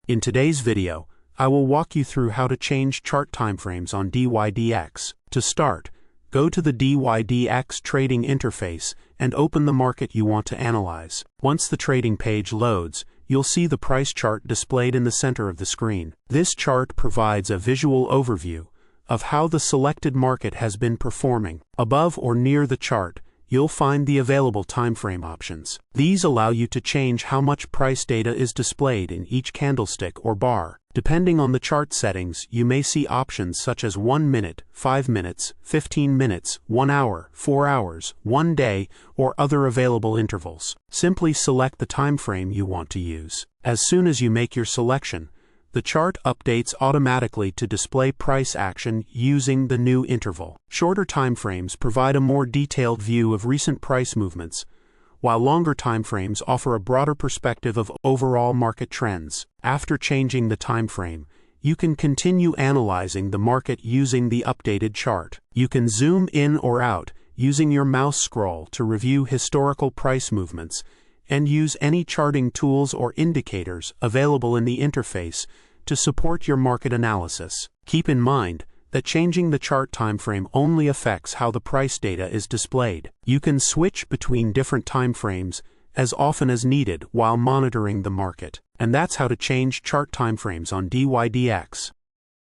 In today's video, I will walk you through how to change chart timeframes on dYdX. To start, go to the dYdX trading interface and open the market you want to analyze. Once the trading page loads, you'll see the price chart displayed in the center of the screen. This chart provides a visual overview of how the selected market has been performing. Above or near the chart, you'll find the available timeframe options. These allow you to change how much price data is displayed in each candlestick or bar. Depending on the chart settings, you may see options such as 1 minute, 5 minutes, 15 minutes, 1 hour, 4 hours, 1 day, or other available intervals. Simply select the time frame you want to use. As soon as you make your selection, the chart updates automatically to display price action using the new interval. Shorter timeframes provide a more detailed view of recent price movements, while longer timeframes offer a broader perspective of overall market trends. After changing the timeframe, you can continue analyzing the market using the updated chart. You can zoom in or out using your mouse scroll to review historical price movements and use any charting tools or indicators available in the interface to support your market analysis. Keep in mind that changing the chart timeframe only affects how the price data is displayed. You can switch between different timeframes as often as needed while monitoring the market. And that's how to change chart timeframes on dYdX.